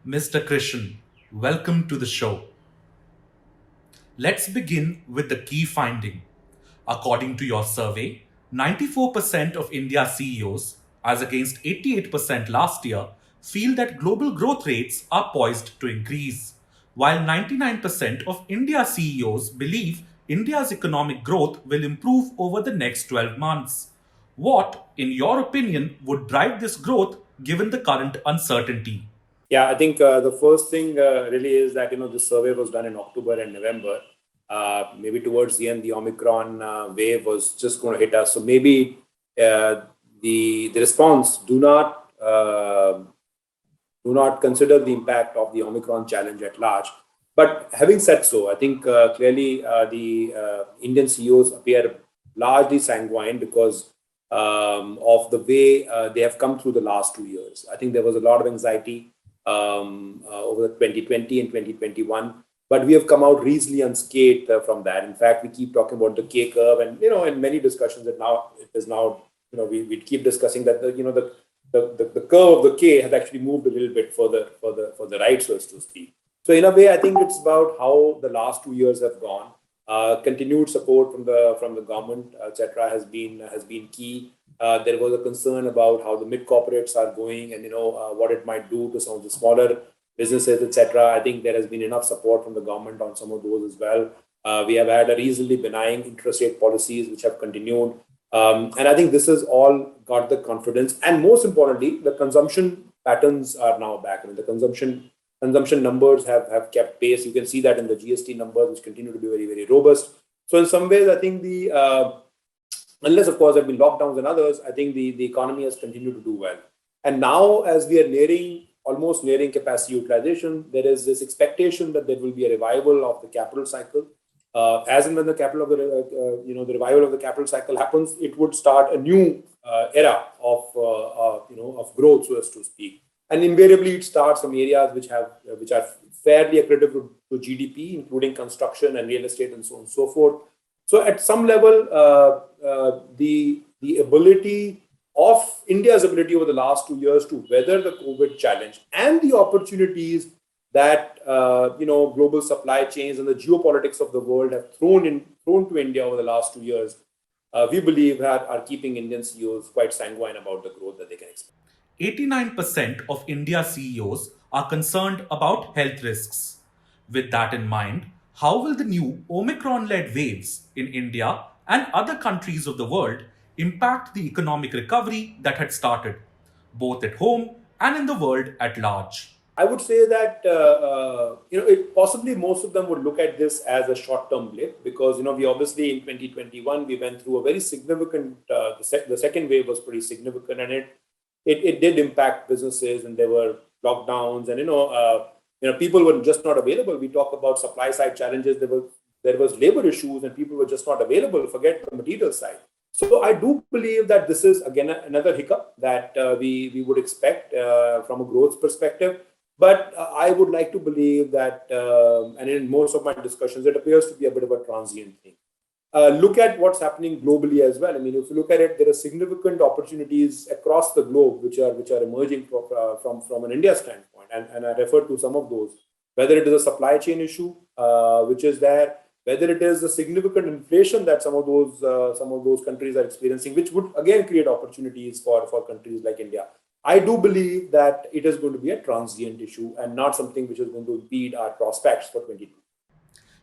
Mr. Krishan, welcome to the show. Let's begin with the key finding. According to your survey, 94% of India's CEOs, as against 88% last year, feel that global growth rates are poised to increase, while 99% of India's CEOs believe India's economic growth will improve over the next 12 months. What, in your opinion, would drive this growth given the current uncertainty? Yeah, I think the first thing really is that this survey was done in October and November. Maybe towards the end, the Omicron wave was just going to hit us. So maybe uh, the response do not consider the impact of the Omicron challenge at large. But having said so, I think clearly the Indian CEOs appear largely sanguine because of the way they have come through the last 2 years. I think there was a lot of anxiety over 2020 and 2021. But we have come out reasonably unscathed from that. In fact, we keep talking about the K curve, and in many discussions that now it is now we keep discussing that the curve of the K has actually moved a little bit for the right, so as to speak. So in a way, I think it's about how the last 2 years have gone. Continued support from the government, etc., has been key. There was a concern about how the mid corporates are going, and what it might do to some of the smaller businesses, etc. I think there has been enough support from the government on some of those as well. We have had a reasonably benign interest rate policies which have continued, and I think this has all got the confidence. And most importantly, the consumption patterns are now back. I mean, the consumption numbers have kept pace. You can see that in the GST numbers, which continue to be very, very robust. So in some ways, I think unless of course there have been lockdowns and others, I think the economy has continued to do well. And now, as we are almost nearing capacity utilization, there is this expectation that there will be a revival of the capital cycle. As and when the revival of the capital cycle happens, it would start a new era of growth, so as to speak. And invariably, it starts from areas which are fairly accretive to GDP, including construction and real estate and so on and so forth. So, at some level, the ability of India's ability over the last 2 years to weather the COVID challenge and the opportunities that global supply chains and the geopolitics of the world have thrown to India over the last 2 years, we believe are keeping Indian CEOs quite sanguine about the growth that they can expect. 89% of India's CEOs are concerned about health risks. With that in mind, how will the new Omicron led waves in India and other countries of the world impact the economic recovery that had started, both at home and in the world at large? I would say that possibly most of them would look at this as a short-term blip because we obviously in 2021 we went through a very significant. The second wave was pretty significant, and it did impact businesses, and there were lockdowns, and people were just not available. We talk about supply side challenges. There was labor issues, and people were just not available. Forget the material side. So I do believe that this is again another hiccup that we would expect from a growth perspective. But I would like to believe that, and in most of my discussions, it appears to be a bit of a transient thing. Look at what's happening globally as well. I mean, if you look at it, there are significant opportunities across the globe which are emerging from an India standpoint, and I refer to some of those. Whether it is a supply chain issue, which is there, whether it is the significant inflation that some of those countries are experiencing, which would again create opportunities for countries like India. I do believe that it is going to be a transient issue and not something which is going to impede our prospects for 22.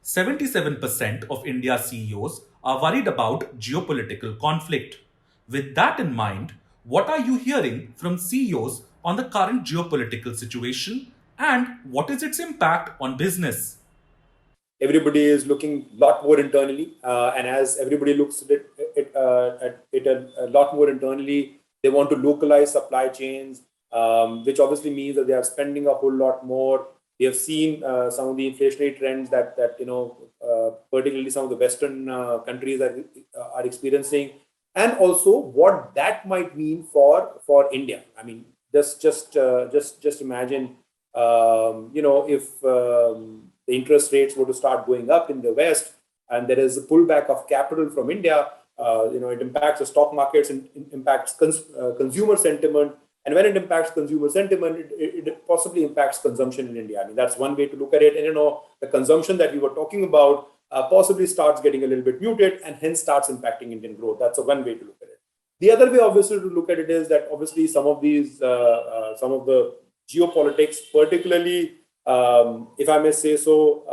77% of India's CEOs are worried about geopolitical conflict. With that in mind, what are you hearing from CEOs on the current geopolitical situation and what is its impact on business? Everybody is looking a lot more internally, and as everybody looks at it a lot more internally, they want to localize supply chains, which obviously means that they are spending a whole lot more. We have seen some of the inflationary trends that particularly some of the Western countries are experiencing, and also what that might mean for India. I mean, just imagine, if the interest rates were to start going up in the West, and there is a pullback of capital from India, it impacts the stock markets and impacts consumer sentiment. And when it impacts consumer sentiment, it possibly impacts consumption in India. I mean, that's one way to look at it. And the consumption that we were talking about possibly starts getting a little bit muted and hence starts impacting Indian growth. That's one way to look at it. The other way, obviously, to look at it is that obviously some of the geopolitics, particularly, if I may say so,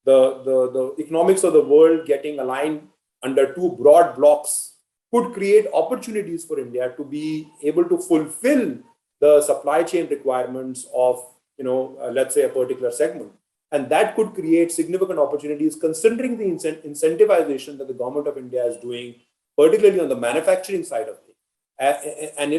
the economics of the world getting aligned under two broad blocks could create opportunities for India to be able to fulfill the supply chain requirements of, let's say a particular segment. And that could create significant opportunities considering the incentivization that the government of India is doing, particularly on the manufacturing side of things. And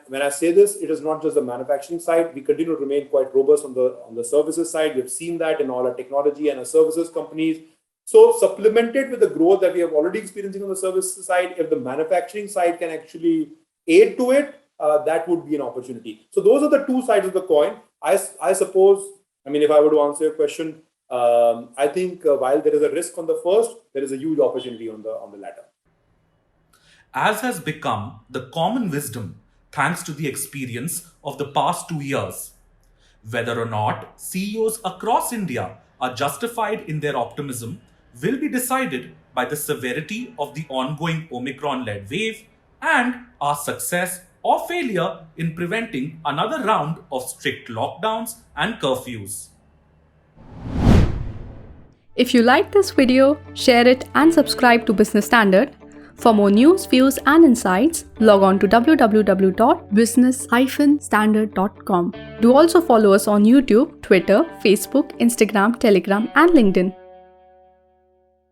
when I say this, it is not just the manufacturing side. We continue to remain quite robust on the services side. We've seen that in all our technology and our services companies. So supplemented with the growth that we have already experiencing on the services side, if the manufacturing side can actually aid to it, that would be an opportunity. So those are the two sides of the coin. I suppose, if I were to answer your question, I think while there is a risk on the first, there is a huge opportunity on the latter. As has become the common wisdom thanks to the experience of the past 2 years, whether or not CEOs across India are justified in their optimism will be decided by the severity of the ongoing Omicron-led wave and our success or failure in preventing another round of strict lockdowns and curfews. If you like this video, share it and subscribe to Business Standard. For more news, views and insights, log on to www.business-standard.com. Do also follow us on YouTube, Twitter, Facebook, Instagram, Telegram and LinkedIn.